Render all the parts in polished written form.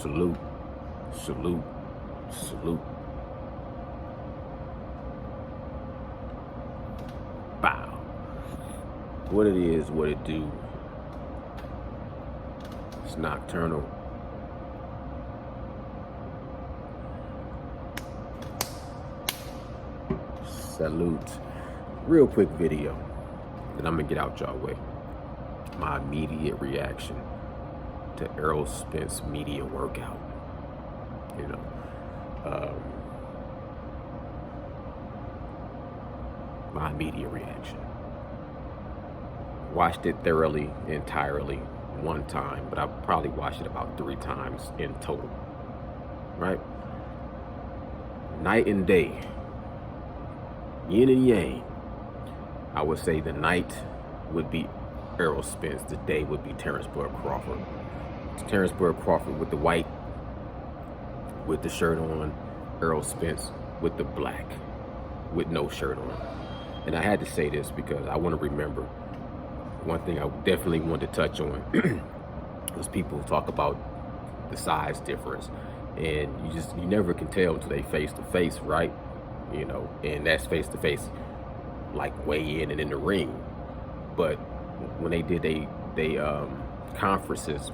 Salute, salute, salute. Bow. What it is, what it do. It's nocturnal. Salute. Real quick video, and I'm gonna get out y'all way. My immediate reaction to Errol Spence media workout. My immediate reaction. Watched it thoroughly, entirely, one time, but I probably watched it about 3 times in total. Right? Night and day. Yin and yang. I would say the night would be Errol Spence, the day would be Terrence Bud Crawford. It's Terrence Bud Crawford with the white, with the shirt on, Errol Spence with the black, with no shirt on. And I had to say this because I want to remember one thing I definitely wanted to touch on was people talk about the size difference, and you never can tell until they face to face, right? And that's face to face, like weigh in and in the ring. But when they did they conferences,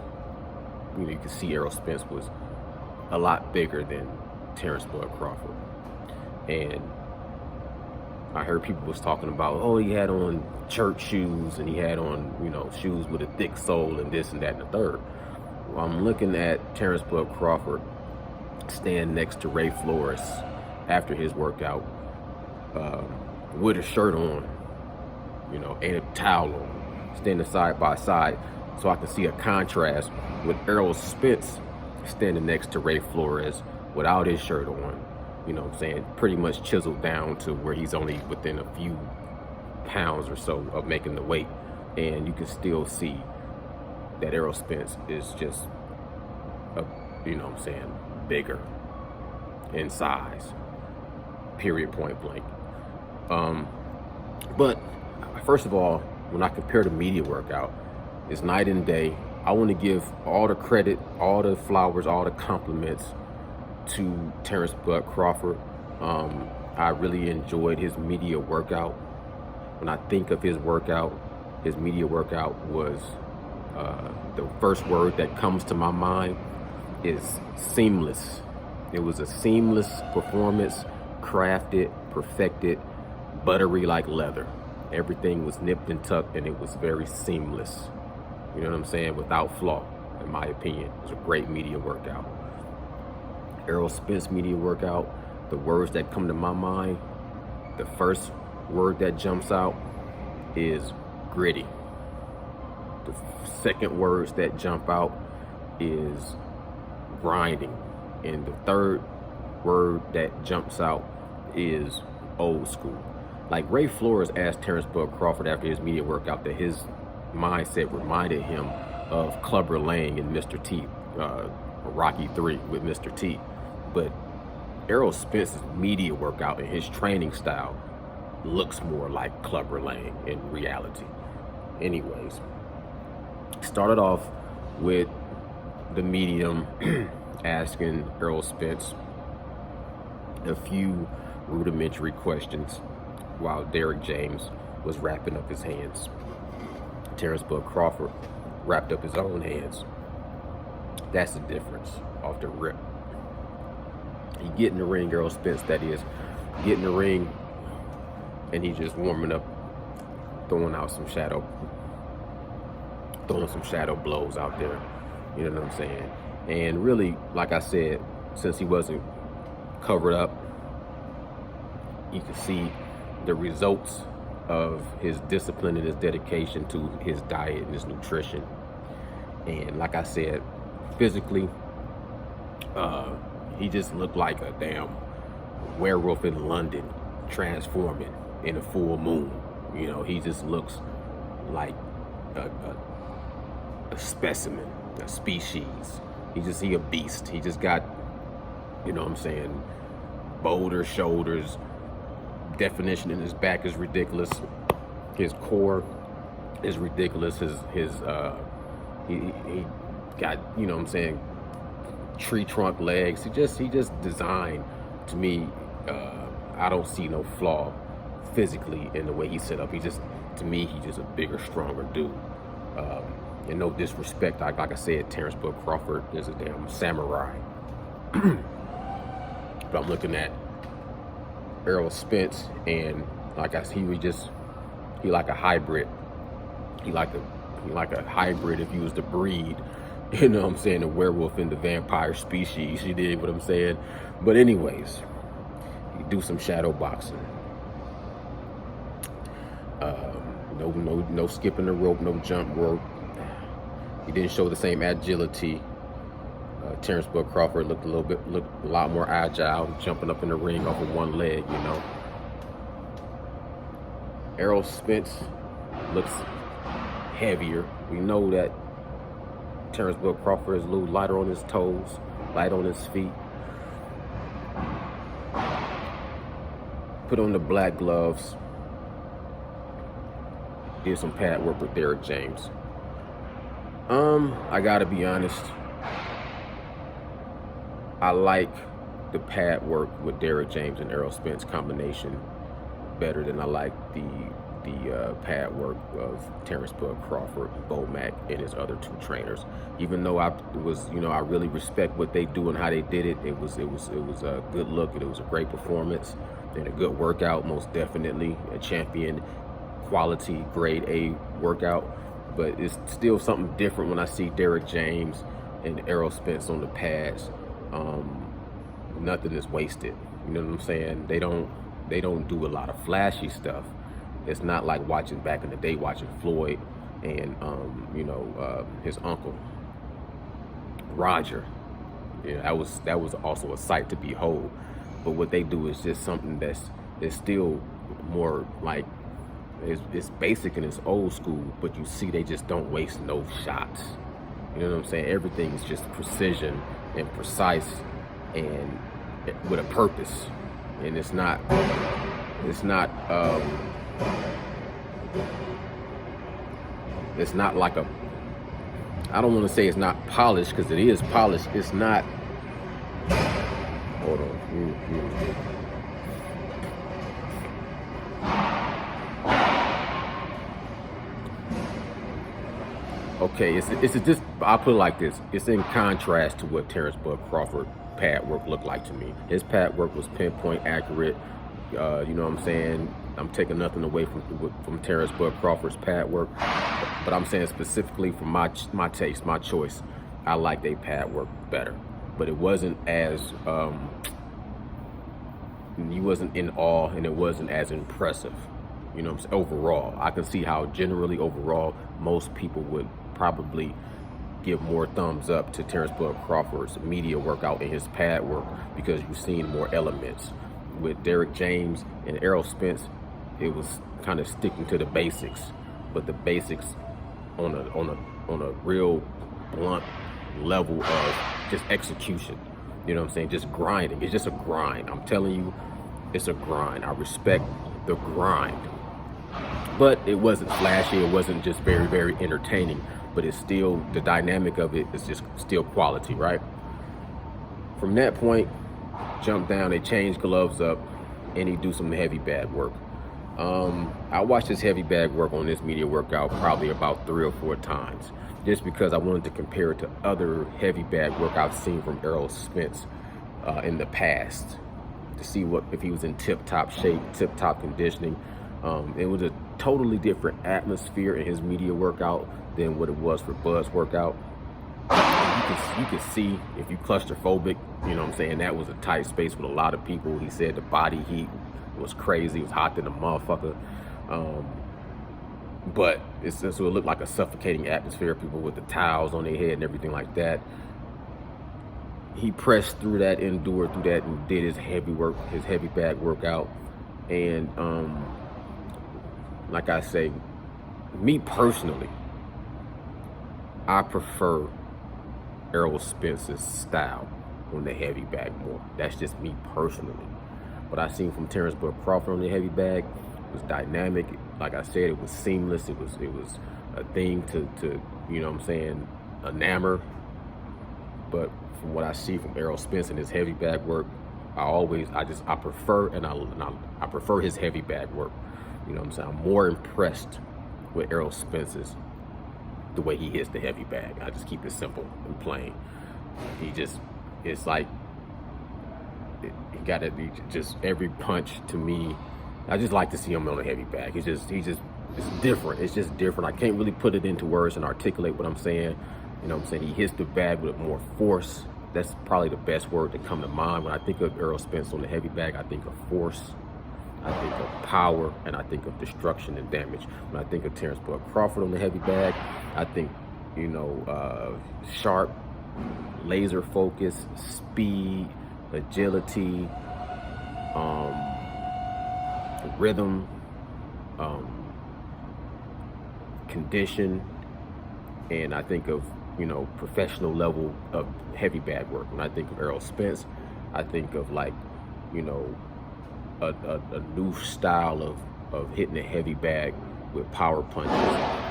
you could see Errol Spence was a lot bigger than Terrence Bud Crawford. And I heard people was talking about, oh, he had on church shoes and he had on, shoes with a thick sole and this and that and the third. Well, I'm looking at Terrence Bud Crawford stand next to Ray Flores after his workout with a shirt on, and a towel on, standing side by side, so I can see a contrast with Errol Spence standing next to Ray Flores without his shirt on, pretty much chiseled down to where he's only within a few pounds or so of making the weight. And you can still see that Errol Spence is just, bigger in size, period, point blank. But first of all, when I compare the media workout, it's night and day. I want to give all the credit, all the flowers, all the compliments to Terrence Bud Crawford. I really enjoyed his media workout. When I think of his workout, his media workout was, the first word that comes to my mind is seamless. It was a seamless performance, crafted, perfected, buttery like leather. Everything was nipped and tucked, and it was very seamless. You know what I'm saying? Without flaw, in my opinion. It was a great media workout. Errol Spence media workout, the words that come to my mind, the first word that jumps out is gritty. The second words that jump out is grinding. And the third word that jumps out is old school. Like Ray Flores asked Terrence Bud Crawford after his media workout that his mindset reminded him of Clubber Lang and Mr. T, Rocky 3 with Mr. T. But Errol Spence's media workout and his training style looks more like Clubber Lang in reality. Anyways, started off with the medium asking Errol Spence a few rudimentary questions while Derrick James was wrapping up his hands. Terrence Bud Crawford wrapped up his own hands. That's the difference off the rip. He get in the ring, Errol Spence that is, get in the ring, and he's just warming up, throwing some shadow blows out there. You know what I'm saying? And really, like I said, since he wasn't covered up, you can see the results of his discipline and his dedication to his diet and his nutrition. And like I said, physically, he just looked like a damn werewolf in London transforming in a full moon. He just looks like a specimen, a species. He a beast. He just got, boulder shoulders. Definition in his back is ridiculous. His core is ridiculous. He got, tree trunk legs. He just designed, to me, I don't see no flaw physically in the way he's set up. To me, he's just a bigger, stronger dude. Um, and no disrespect, like I said, Terrence Bud Crawford is a damn samurai. But I'm looking at Errol Spence, and he like a hybrid. He like a hybrid if you was to breed. You know what I'm saying? The werewolf and the vampire species. You dig what I'm saying? But anyways, you do some shadow boxing. No skipping the rope, no jump rope. He didn't show the same agility. Terrence Bud Crawford looked a lot more agile, jumping up in the ring off of one leg, you know. Errol Spence looks heavier. We know that Terrence Bud Crawford is a little lighter on his toes, light on his feet. Put on the black gloves. Did some pad work with Derrick James. I gotta be honest. I like the pad work with Derrick James and Errol Spence combination better than I like the pad work of Terrence Bud Crawford, Bo Mack, and his other two trainers. Even though I really respect what they do and how they did it. It was a good look, and it was a great performance and a good workout, most definitely a champion quality grade A workout. But it's still something different when I see Derrick James and Errol Spence on the pads. Nothing is wasted. You know what I'm saying? They don't do a lot of flashy stuff. It's not like back in the day watching Floyd and his uncle Roger. Yeah, that was also a sight to behold. But what they do is just something that's still more like it's basic and it's old school. But you see, they just don't waste no shots. You know what I'm saying? Everything is just precision and precise and with a purpose. And it's not like I don't want to say it's not polished, because it is polished. It's not, hold on. Okay, it's just, I'll put it like this. It's in contrast to what Terrence Bud Crawford pad work looked like to me. His pad work was pinpoint accurate. You know what I'm saying? I'm taking nothing away from Terrence Bud Crawford's pad work, but I'm saying specifically for my taste, my choice, I like their pad work better. But it wasn't as you wasn't in awe, and it wasn't as impressive. You know what I'm saying? Overall, I can see how generally overall most people would probably give more thumbs up to Terrence Bud Crawford's media workout and his pad work, because you've seen more elements. With Derrick James and Errol Spence, it was kind of sticking to the basics, but the basics on a real blunt level of just execution. You know what I'm saying? Just grinding. It's just a grind. I'm telling you, it's a grind. I respect the grind. But it wasn't flashy. It wasn't just very, very entertaining. But it's still, the dynamic of it is just still quality, right? From that point, jump down, they change gloves up, and he do some heavy bag work. I watched his heavy bag work on this media workout probably about 3 or 4 times, just because I wanted to compare it to other heavy bag work I've seen from Errol Spence in the past, to see if he was in tip-top shape, tip-top conditioning. It was a totally different atmosphere in his media workout than what it was for Bud's workout. You can see, if you claustrophobic, you know what I'm saying, that was a tight space with a lot of people. He said the body heat was crazy. It was hot than a motherfucker. But so it looked like a suffocating atmosphere, people with the towels on their head and everything like that. He pressed through that, endured through that, and did his heavy work, his heavy bag workout. And like I say, me personally, I prefer Errol Spence's style on the heavy bag more. That's just me personally. What I seen from Terrence Bud Crawford on the heavy bag was dynamic. Like I said, it was seamless. It was a thing to you know what I'm saying, enamor. but from what I see from Errol Spence and his heavy bag work, I prefer I prefer his heavy bag work. You know what I'm saying? I'm more impressed with Errol Spence's the way he hits the heavy bag. I just keep it simple and plain. It's like he got it. Just every punch to me. I just like to see him on a heavy bag. It's different. It's just different. I can't really put it into words and articulate what I'm saying. You know what I'm saying? He hits the bag with more force. That's probably the best word to come to mind. When I think of Errol Spence on the heavy bag, I think of force, I think of power, and I think of destruction and damage. When I think of Terrence Bud Crawford on the heavy bag, I think, sharp, laser focus, speed, agility, rhythm, condition, and I think of professional level of heavy bag work. When I think of Errol Spence, I think of a new style of hitting a heavy bag with power punches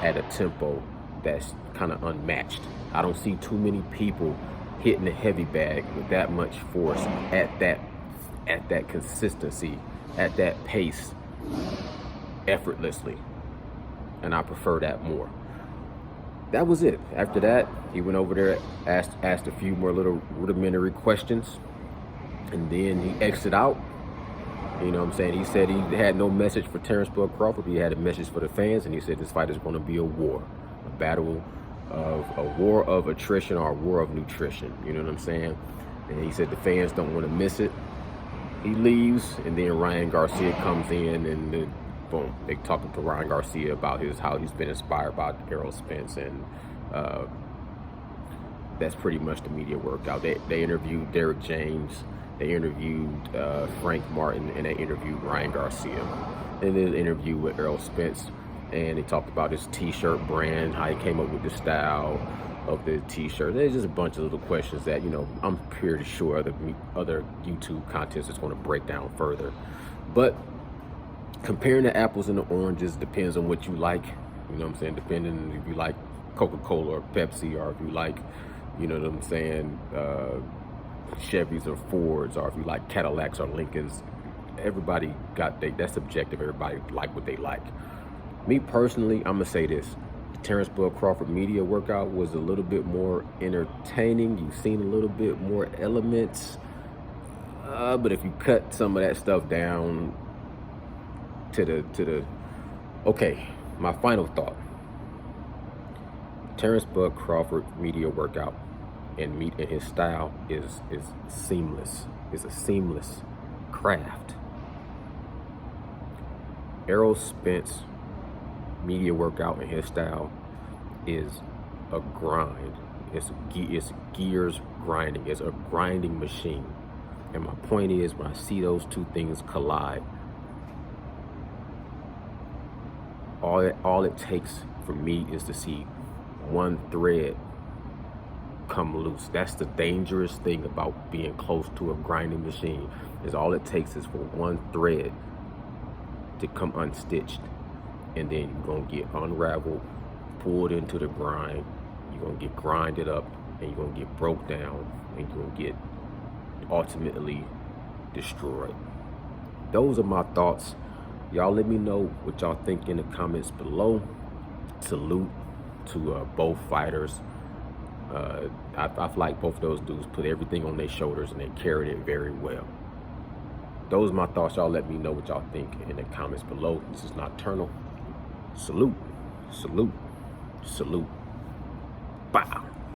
at a tempo that's kind of unmatched. I don't see too many people hitting a heavy bag with that much force at that consistency, at that pace, effortlessly, and I prefer that more. That was it. After that, he went over there, asked a few more little rudimentary questions, and then he exited out. You know what I'm saying? He said he had no message for Terrence Bud Crawford. He had a message for the fans, and he said this fight is going to be a war, a war of attrition or a war of nutrition. You know what I'm saying? And he said the fans don't want to miss it. He leaves, and then Ryan Garcia comes in, and boom, they talking to Ryan Garcia about how he's been inspired by Errol Spence, and that's pretty much the media workout. They interviewed Derek James, they interviewed Frank Martin, and they interviewed Ryan Garcia. And then an interview with Errol Spence, and they talked about his t-shirt brand, how he came up with the style of the t-shirt. There's just a bunch of little questions that I'm pretty sure other YouTube contents is going to break down further. But comparing the apples and the oranges depends on what you like. You know what I'm saying? Depending if you like Coca-Cola or Pepsi, or if you like, you know what I'm saying, Chevys or Fords, or if you like Cadillacs or Lincolns. Everybody that's subjective. Everybody like what they like. Me personally, I'm gonna say this: the Terrence Bud Crawford media workout was a little bit more entertaining. You've seen a little bit more elements, but if you cut some of that stuff down to the okay, my final thought: Terrence Bud Crawford media workout and his style is seamless. It's a seamless craft. Errol Spence media workout and his style is a grind. It's gears grinding. It's a grinding machine. And my point is, when I see those two things collide, all it takes for me is to see one thread come loose. That's the dangerous thing about being close to a grinding machine, is all it takes is for one thread to come unstitched, and then you're gonna get unraveled, pulled into the grind. You're gonna get grinded up, and you're gonna get broke down, and you're gonna get ultimately destroyed. Those are my thoughts. Y'all let me know what y'all think in the comments below. Salute to both fighters. I feel like both of those dudes put everything on their shoulders, and they carried it very well. Those are my thoughts. Y'all let me know what y'all think in the comments below. This is Nocturnal. Salute, salute, salute. Bow.